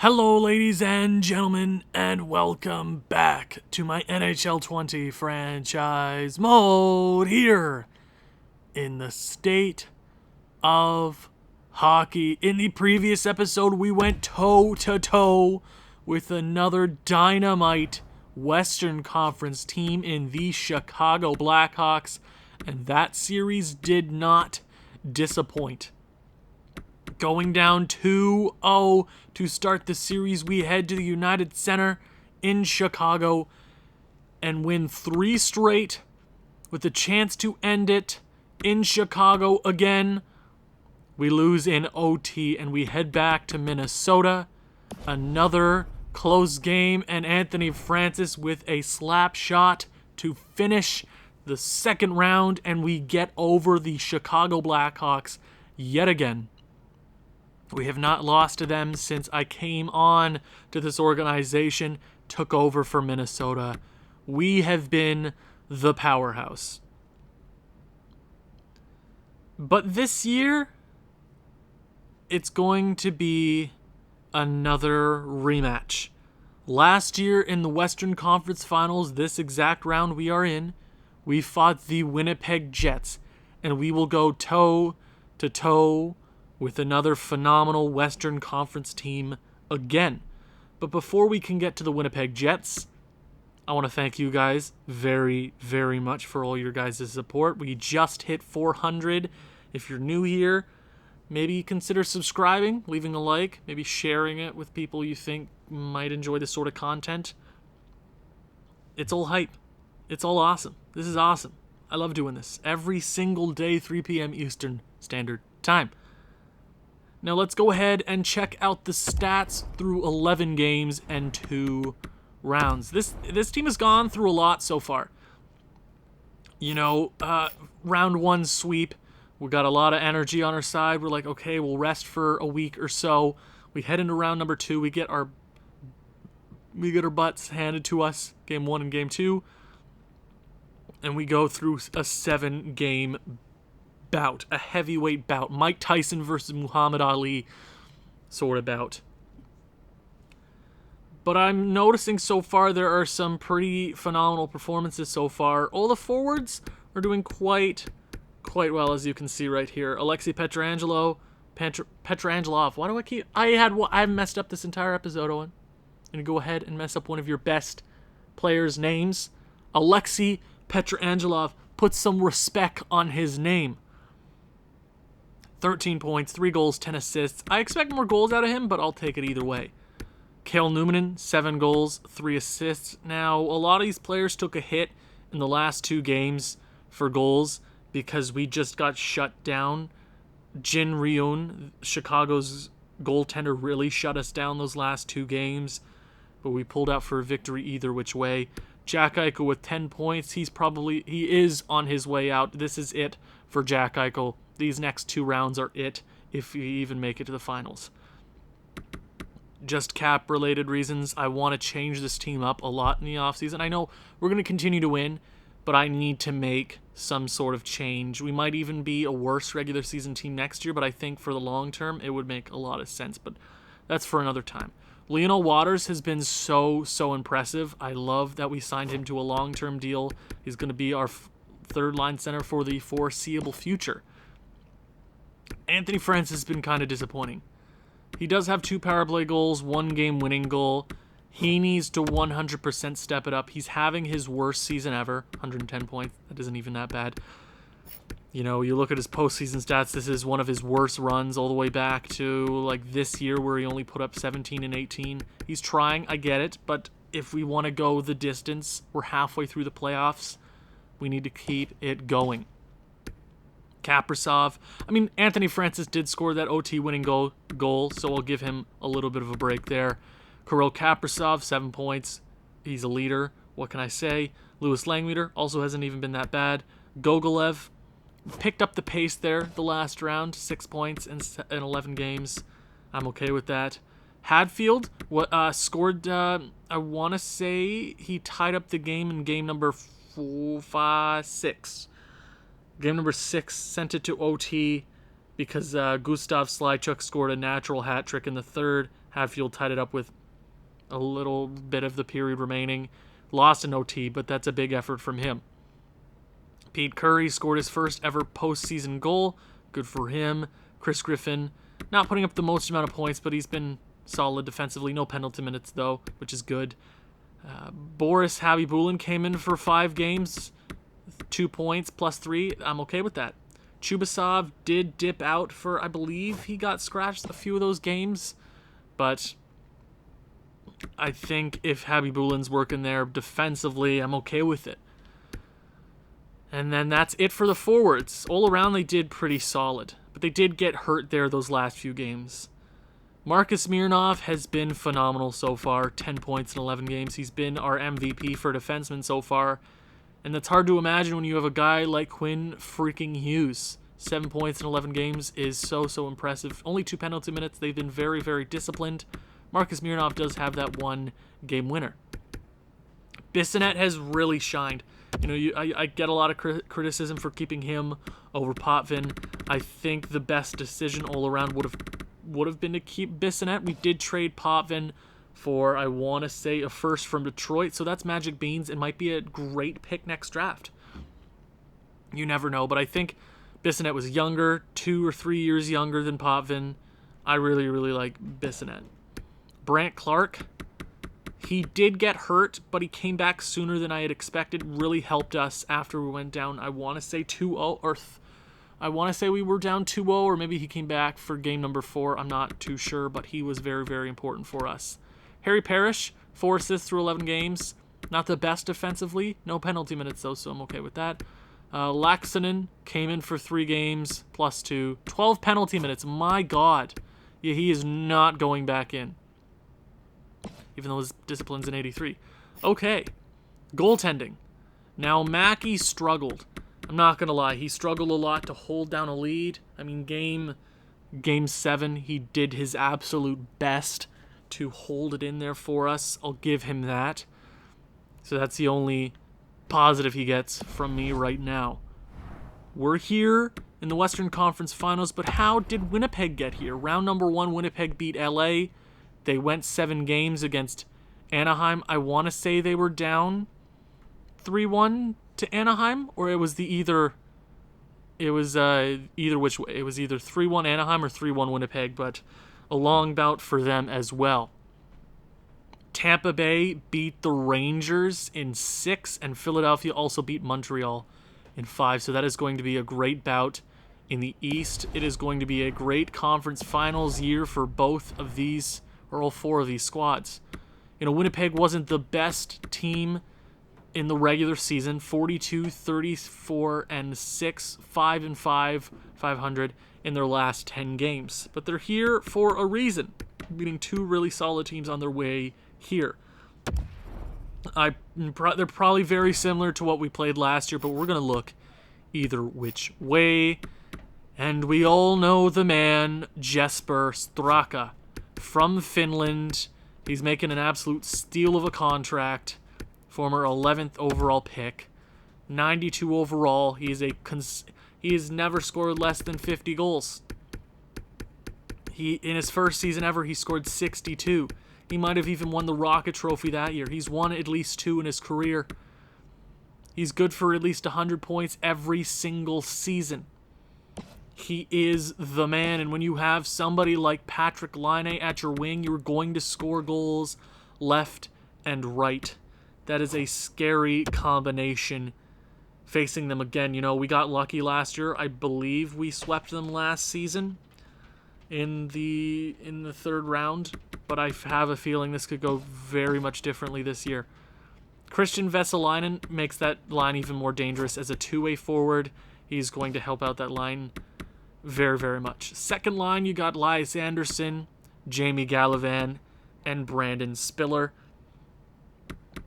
Hello, ladies and gentlemen, and welcome back to my NHL 20 franchise mode here in the state of hockey. In the previous episode, we went toe-to-toe with another dynamite Western Conference team in the Chicago Blackhawks, and that series did not disappoint. Going down 2-0 to start the series, we head to the United Center in Chicago and win 3 straight with a chance to end it in Chicago again. We lose in OT and we head back to Minnesota. Another close game, and Anthony Francis with a slap shot to finish the second round, and we get over the Chicago Blackhawks yet again. We have not lost to them since I came on to this organization, took over for Minnesota. We have been the powerhouse. But this year, it's going to be another rematch. Last year in the Western Conference Finals, this exact round we are in, we fought the Winnipeg Jets, and we will go toe-to-toe with another phenomenal Western Conference team again. But before we can get to the Winnipeg Jets, I want to thank you guys very, very much for all your guys' support. We just hit 400. If you're new here, maybe consider subscribing, leaving a like, maybe sharing it with people you think might enjoy this sort of content. It's all hype. It's all awesome. This is awesome. I love doing this. Every single day, 3 p.m. Eastern Standard Time. Now let's go ahead and check out the stats through 11 games and 2 rounds. This team has gone through a lot so far. Round 1 sweep. We got a lot of energy on our side. We're like, okay, we'll rest for a week or so. We head into round number 2. We get our butts handed to us, game 1 and game 2. And we go through a 7-game bout, a heavyweight bout, Mike Tyson versus Muhammad Ali sort of bout. But I'm noticing so far there are some pretty phenomenal performances so far. All the forwards are doing quite well, as you can see right here. Alexei Pietrangelo, Petrangelov. Why do I've messed up this entire episode, Owen. I'm gonna go ahead and mess up one of your best players' names. Alexei Petrangelov. Put some respect on his name. 13 points, 3 goals, 10 assists. I expect more goals out of him, but I'll take it either way. Cale Newmanen, 7 goals, 3 assists. Now, a lot of these players took a hit in the last 2 games for goals because we just got shut down. Jin Ryun, Chicago's goaltender, really shut us down those last 2 games, but we pulled out for a victory either which way. Jack Eichel with 10 points. He is on his way out. This is it for Jack Eichel. These next 2 rounds are it if you even make it to the finals. Just cap-related reasons. I want to change this team up a lot in the offseason. I know we're going to continue to win, but I need to make some sort of change. We might even be a worse regular season team next year, but I think for the long term, it would make a lot of sense. But that's for another time. Lionel Waters has been so impressive. I love that we signed him to a long-term deal. He's going to be our third-line center for the foreseeable future. Anthony Francis has been kind of disappointing. He does have 2 power play goals, 1 game-winning goal. He needs to 100% step it up. He's having his worst season ever, 110 points. That isn't even that bad. You look at his postseason stats, this is one of his worst runs all the way back to this year where he only put up 17 and 18. He's trying, I get it, but if we want to go the distance, we're halfway through the playoffs. We need to keep it going. Kaprizov. Anthony Francis did score that OT winning goal, so I'll give him a little bit of a break there. Kirill Kaprizov, 7 points. He's a leader. What can I say? Louis Langmeter also hasn't even been that bad. Gogolev picked up the pace there the last round, 6 points in 11 games. I'm okay with that. Hadfield scored, I want to say he tied up the game in game number 6. Game number 6 sent it to OT because Gustav Slychuk scored a natural hat trick in the third. Hatfield tied it up with a little bit of the period remaining. Lost an OT, but that's a big effort from him. Pete Curry scored his first ever postseason goal. Good for him. Chris Griffin, not putting up the most amount of points, but he's been solid defensively. No penalty minutes, though, which is good. Boris Habibulin came in for 5 games, 2 points, +3. I'm okay with that. Chubasov did dip out for, I believe he got scratched a few of those games, but I think if Habibulin's working there defensively, I'm okay with it. And then that's it for the forwards. All around, they did pretty solid, but they did get hurt there those last few games. Marcus Smirnov has been phenomenal so far. 10 points in 11 games. He's been our MVP for defensemen so far. And that's hard to imagine when you have a guy like Quinn freaking Hughes. 7 points in 11 games is so impressive. Only 2 penalty minutes. They've been very, very disciplined. Marcus Smirnov does have that 1 game winner. Bissonnette has really shined. I get a lot of criticism for keeping him over Potvin. I think the best decision all around would have been to keep Bissonnette. We did trade Potvin for, I want to say, a first from Detroit, so that's magic beans. It might be a great pick next draft. You never know, but I think Bissonnette was younger, 2 or 3 years younger than Potvin. I really, really like Bissonnette. Brant Clark, he did get hurt, but he came back sooner than I had expected. Really helped us after we went down, I want to say 2-0, or I want to say we were down 2-0, or maybe he came back for game number 4. I'm not too sure, but he was very, very important for us. Harry Parrish, 4 assists through 11 games. Not the best defensively. No penalty minutes, though, so I'm okay with that. Laaksonen came in for 3 games, +2. 12 penalty minutes. My God. Yeah, he is not going back in, even though his discipline's in 83. Okay. Goaltending. Now, Mackey struggled. I'm not going to lie. He struggled a lot to hold down a lead. I mean, game 7, he did his absolute best to hold it in there for us. I'll give him that. So that's the only positive he gets from me right now. We're here in the Western Conference Finals, but how did Winnipeg get here? Round number 1, Winnipeg beat LA. They went 7 games against Anaheim. I want to say they were down 3-1 to Anaheim, or it was either which way. It was either 3-1 Anaheim or 3-1 Winnipeg, but a long bout for them as well. Tampa Bay beat the Rangers in 6, and Philadelphia also beat Montreal in 5, so that is going to be a great bout in the East. It is going to be a great conference finals year for both of these, or all 4 of these squads. Winnipeg wasn't the best team in the regular season. 42, 34, and 6, 5-5, 500 in their last 10 games. But they're here for a reason, beating 2 really solid teams on their way here. They're probably very similar to what we played last year, but we're going to look either which way. And we all know the man, Jesper Straka, from Finland. He's making an absolute steal of a contract. Former 11th overall pick. 92 overall. He has never scored less than 50 goals. In his first season ever, he scored 62. He might have even won the Rocket Trophy that year. He's won at least 2 in his career. He's good for at least 100 points every single season. He is the man, and when you have somebody like Patrick Laine at your wing, you're going to score goals left and right. That is a scary combination facing them again. We got lucky last year. I believe we swept them last season in the 3rd round, but I have a feeling this could go very much differently this year. Christian Vesalainen makes that line even more dangerous as a 2-way forward. He's going to help out that line very, very much. Second line, you got Elias Anderson, Jamie Gallivan, and Brandon Spiller.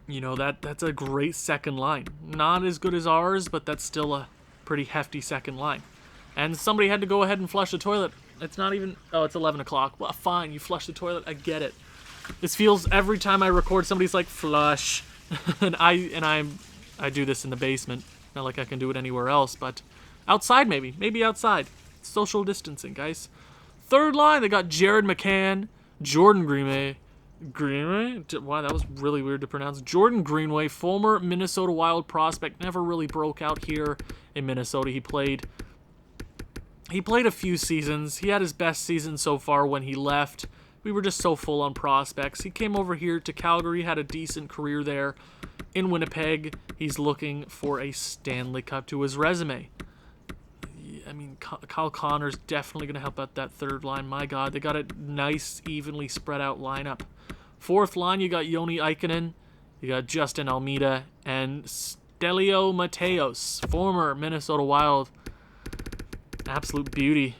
That's a great second line. Not as good as ours, but that's still a pretty hefty second line. And somebody had to go ahead and flush the toilet. It's not even... Oh, it's 11 o'clock. Well, fine, you flush the toilet. I get it. This feels... Every time I record, somebody's like, flush. and I do this in the basement. Not like I can do it anywhere else, but outside maybe. Maybe outside. Social distancing, guys. Third line, they got Jared McCann, Jordan Greenway. Wow, that was really weird to pronounce. Jordan Greenway, former Minnesota Wild prospect, never really broke out here in Minnesota. He played a few seasons. He had his best season so far when he left. We were just so full on prospects. He came over here to Calgary, had a decent career there. In Winnipeg, he's looking for a Stanley Cup to his resume. I mean, Kyle Connor's definitely going to help out that third line. My God, they got a nice, evenly spread out lineup. Fourth line, you got Joni Ikonen, you got Justin Almeida, and Stelio Mateos, former Minnesota Wild. Absolute beauty.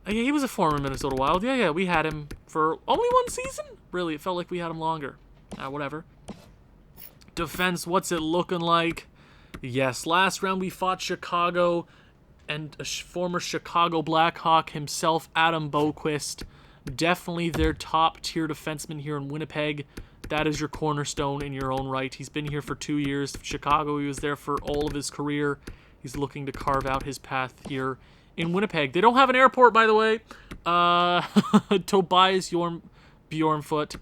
Yeah, he was a former Minnesota Wild. Yeah, we had him for only one season? Really, it felt like we had him longer. Whatever. Defense, what's it looking like? Yes, last round we fought Chicago and a former Chicago Blackhawk himself, Adam Boquist. Definitely their top-tier defenseman here in Winnipeg. That is your cornerstone in your own right. He's been here for 2 years. Chicago, he was there for all of his career. He's looking to carve out his path here in Winnipeg. They don't have an airport, by the way. Tobias Bjornfoot,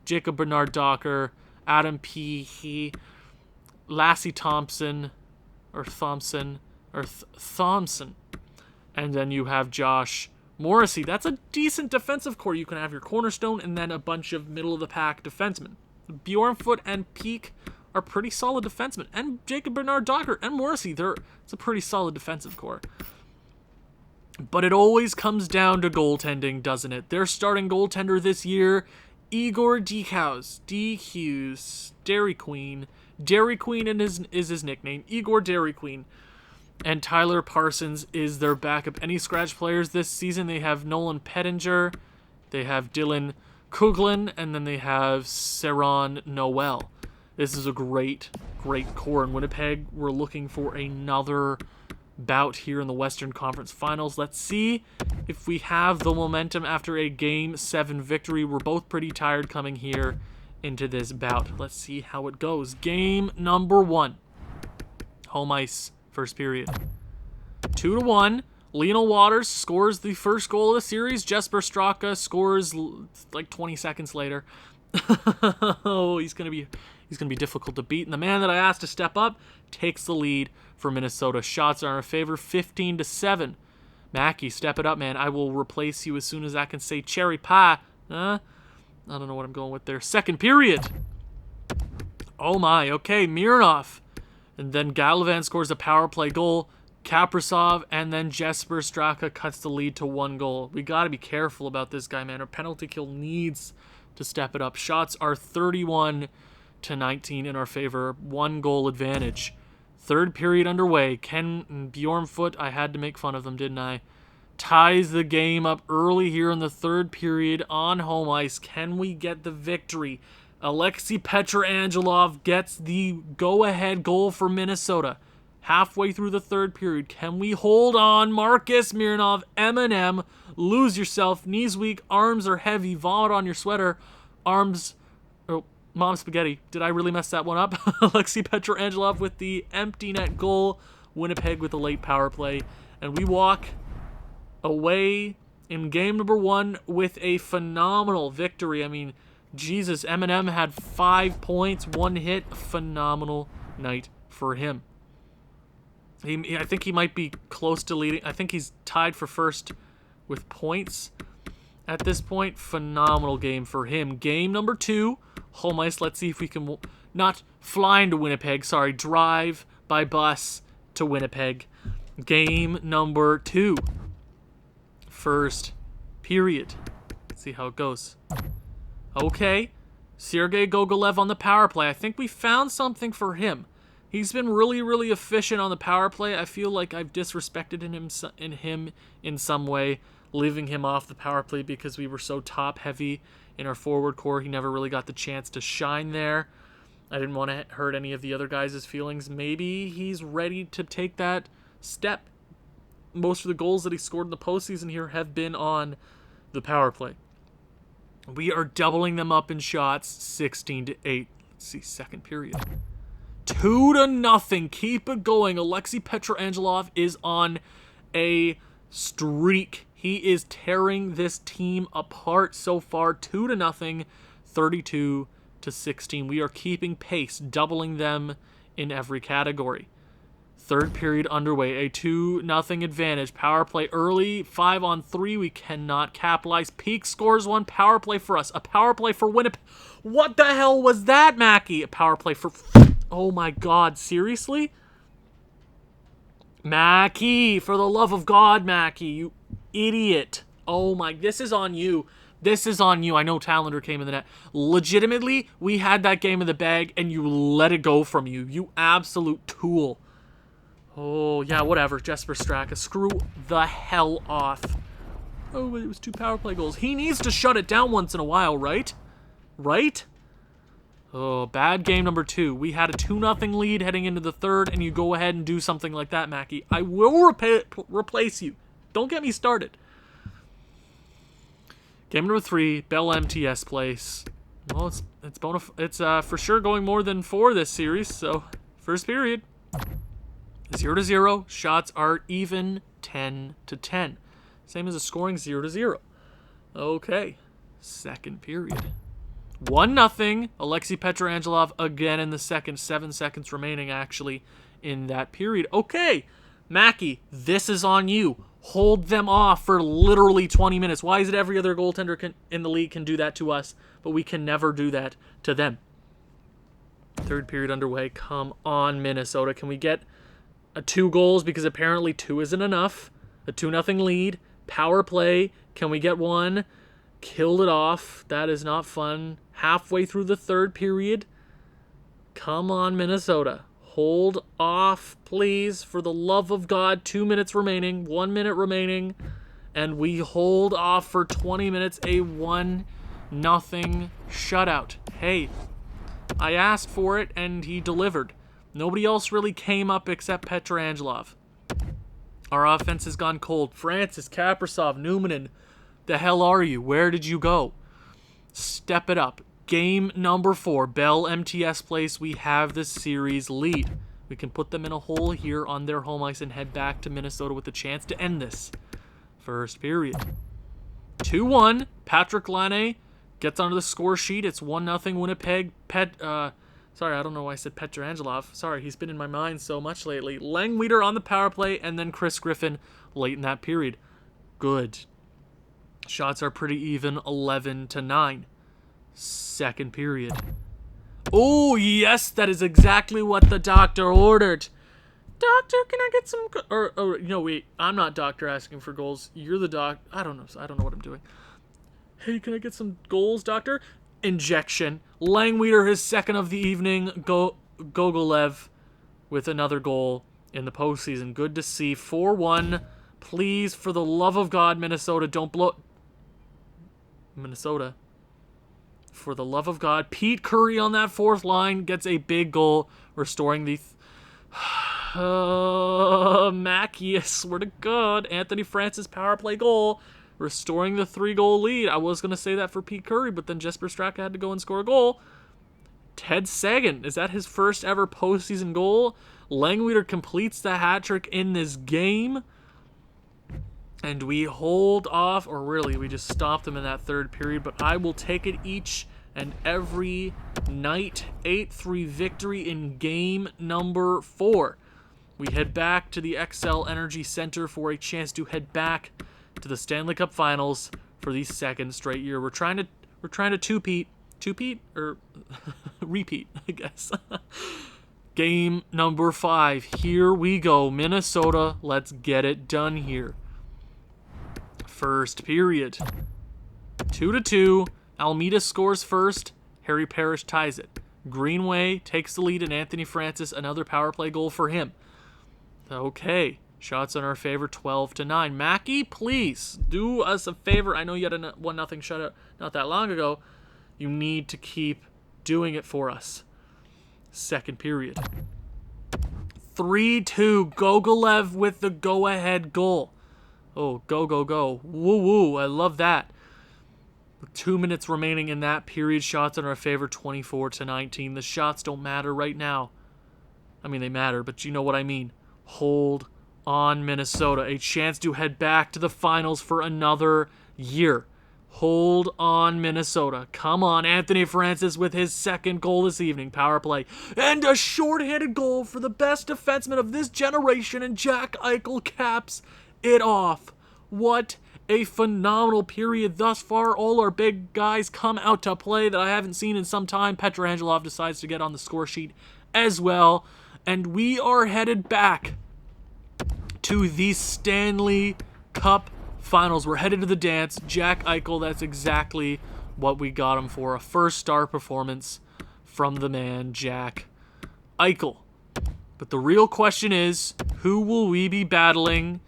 Jacob Bernard Docker, Adam P. Lassie Thompson, Thompson. And then you have Josh Morrissey. That's a decent defensive core. You can have your cornerstone and then a bunch of middle-of-the-pack defensemen. Bjornfoot and Peak are pretty solid defensemen. And Jacob Bernard Docker and Morrissey, it's a pretty solid defensive core. But it always comes down to goaltending, doesn't it? Their starting goaltender this year, Igor DQs, Dairy Queen. Dairy Queen is his nickname. Igor Dairy Queen. And Tyler Parsons is their backup. Any scratch players this season? They have Nolan Pettinger, they have Dylan Kuglin, and then they have Saron Noel. This is a great core in Winnipeg. We're looking for another bout here in the Western Conference Finals. Let's see if we have the momentum after a Game 7 victory. We're both pretty tired coming here into this bout. Let's see how it goes. Game number 1. Home ice. First period. 2-1. Lionel Waters scores the first goal of the series. Jesper Straka scores like 20 seconds later. Oh, he's gonna be difficult to beat. And the man that I asked to step up takes the lead for Minnesota. Shots are in our favor, 15-7. Mackey, step it up, man. I will replace you as soon as I can say cherry pie. I don't know what I'm going with there. Second period. Oh my. Okay, Mironov. And then Gallivan scores a power play goal. Kaprasov and then Jesper Straka cuts the lead to 1 goal. We got to be careful about this guy, man. Our penalty kill needs to step it up. Shots are 31-19 in our favor. 1 goal advantage. Third period underway. Ken Bjornfoot, I had to make fun of them, didn't I? Ties the game up early here in the third period on home ice. Can we get the victory? Alexei Petrangelov gets the go-ahead goal for Minnesota. Halfway through the third period, can we hold on? Marcus Mironov, M&M, lose yourself, knees weak, arms are heavy, vomit on your sweater, arms, mom spaghetti. Did I really mess that one up? Alexei Petrangelov with the empty net goal, Winnipeg with a late power play, and we walk away in game number 1 with a phenomenal victory. I mean, Jesus, M&M had 5 points, 1 hit. Phenomenal night for him. I think he might be close to leading. I think he's tied for first with points at this point. Phenomenal game for him. Game number 2, home ice. Let's see if we can not fly into Winnipeg. Sorry, drive by bus to Winnipeg. Game number 2. First period. Let's see how it goes. Okay, Sergei Gogolev on the power play. I think we found something for him. He's been really efficient on the power play. I feel like I've disrespected him in some way, leaving him off the power play because we were so top-heavy in our forward core. He never really got the chance to shine there. I didn't want to hurt any of the other guys' feelings. Maybe he's ready to take that step. Most of the goals that he scored in the postseason here have been on the power play. We are doubling them up in shots, 16-8. Let's see, second period. 2-0. Keep it going. Alexei Petrangelov is on a streak He is tearing this team apart so far. 2-0, 32-16. We are keeping pace, doubling them in every category. Third period underway, a 2-0 advantage. Power play early, 5-on-3. We cannot capitalize. Peak scores one. Power play for us. A power play for Winnipeg. What the hell was that, Mackey? A power play for... Oh my God, seriously? Mackey, for the love of God, Mackey, you idiot. Oh my, this is on you. This is on you. I know Tallender came in the net. Legitimately, we had that game in the bag and you let it go from you. You absolute tool. Oh, yeah, whatever. Jesper Straka, screw the hell off. Oh, it was 2 power play goals. He needs to shut it down once in a while, right? Right? Oh, bad game number 2. We had a 2-0 lead heading into the third, and you go ahead and do something like that, Mackey. I will replace you. Don't get me started. Game number 3, Bell MTS place. Well, it's for sure going more than 4 this series, so first period. 0-0. Shots are even, 10-10. Same as a scoring 0-0. Okay. Second period. 1-0. Alexei Petrangelov again in the second. 7 seconds remaining, actually, in that period. Okay. Mackey, this is on you. Hold them off for literally 20 minutes. Why is it every other goaltender in the league can do that to us, but we can never do that to them? Third period underway. Come on, Minnesota. Can we get 2 goals, because apparently 2 isn't enough. A 2-0 lead. Power play. Can we get 1? Killed it off. That is not fun. Halfway through the third period. Come on, Minnesota. Hold off, please. For the love of God. 2 minutes remaining. 1 minute remaining. And we hold off for 20 minutes. A 1-0 shutout. Hey, I asked for it, and he delivered. Nobody else really came up except Petrangelov. Our offense has gone cold. Francis, Kaprizov, Numanen, the hell are you? Where did you go? Step it up. Game number 4, Bell MTS place. We have the series lead. We can put them in a hole here on their home ice and head back to Minnesota with a chance to end this. First period. 2-1. Patrick Laine gets onto the score sheet. It's 1-0 Winnipeg. Sorry, I don't know why I said Petrangelov. Sorry, he's been in my mind so much lately. Langweeder on the power play, and then Chris Griffin late in that period. Good. Shots are pretty even, 11-9. Second period. Oh, yes, that is exactly what the doctor ordered. Doctor, can I get some... wait, I'm not doctor asking for goals. You're the doc... I don't know what I'm doing. Hey, can I get some goals, doctor? Injection. Langweeder, his second of the evening. Gogolev with another goal in the postseason. Good to see. 4-1. Please, for the love of God, Minnesota, don't blow... Minnesota. For the love of God. Pete Curry on that fourth line gets a big goal, restoring the... Mackey, I swear to God. Anthony Francis power play goal, restoring the 3-goal lead. I was going to say that for Pete Curry, but then Jesper Straka had to go and score a goal. Ted Sagan, is that his first ever postseason goal? Langweeder completes the hat trick in this game. And we hold off, or really, we just stopped them in that third period, but I will take it each and every night. 8-3 victory in game number 4. We head back to the XL Energy Center for a chance to head back to the Stanley Cup Finals for the second straight year. We're trying to two-peat or repeat, I guess. Game number 5. Here we go, Minnesota. Let's get it done here. First period. 2-2. Almeida scores first. Harry Parrish ties it. Greenway takes the lead, and Anthony Francis, another power play goal for him. Okay. Shots in our favor, 12-9. Mackey, please do us a favor. I know you had a 1-0 shutout not that long ago. You need to keep doing it for us. Second period. 3-2. Gogolev with the go-ahead goal. Oh, go, go, go. Woo, woo. I love that. With 2 minutes remaining in that period, shots in our favor, 24-19. The shots don't matter right now. I mean, they matter, but you know what I mean. Hold on Minnesota. A chance to head back to the finals for another year. Hold on, Minnesota. Come on, Anthony Francis with his second goal this evening. Power play. And a shorthanded goal for the best defenseman of this generation, and Jack Eichel caps it off. What a phenomenal period thus far. All our big guys come out to play that I haven't seen in some time. Pietrangelo decides to get on the score sheet as well. And we are headed back to the Stanley Cup Finals. We're headed to the dance. Jack Eichel, that's exactly what we got him for. A first-star performance from the man, Jack Eichel. But the real question is, who will we be battling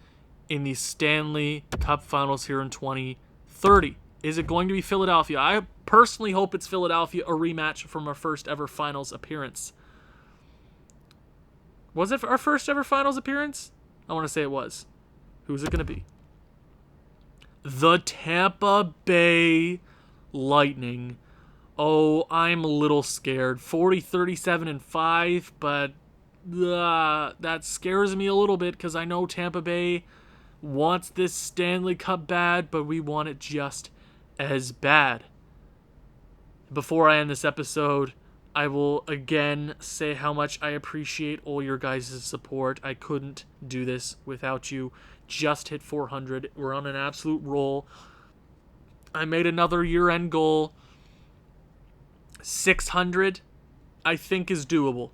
in the Stanley Cup Finals here in 2030? Is it going to be Philadelphia? I personally hope it's Philadelphia, a rematch from our first ever Finals appearance. Was it our first ever Finals appearance? I want to say it was. Who's it going to be? The Tampa Bay Lightning. Oh, I'm a little scared. 40, 37, and 5, but that scares me a little bit because I know Tampa Bay wants this Stanley Cup bad, but we want it just as bad. Before I end this episode, I will again say how much I appreciate all your guys' support. I couldn't do this without you. Just hit 400. We're on an absolute roll. I made another year-end goal. 600, I think, is doable.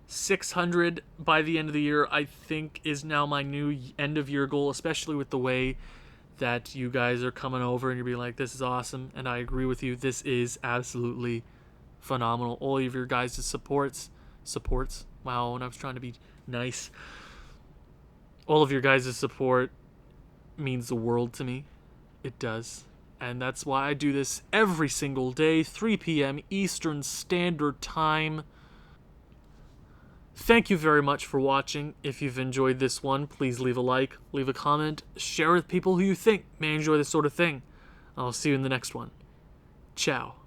600 by the end of the year, I think, is now my new end-of-year goal, especially with the way that you guys are coming over and you're being like, this is awesome. And I agree with you. This is absolutely phenomenal. All of your guys' supports. Wow, and I was trying to be nice. All of your guys' support means the world to me. It does. And that's why I do this every single day, 3 p.m. Eastern Standard Time. Thank you very much for watching. If you've enjoyed this one, please leave a like, leave a comment, share with people who you think may enjoy this sort of thing. I'll see you in the next one. Ciao.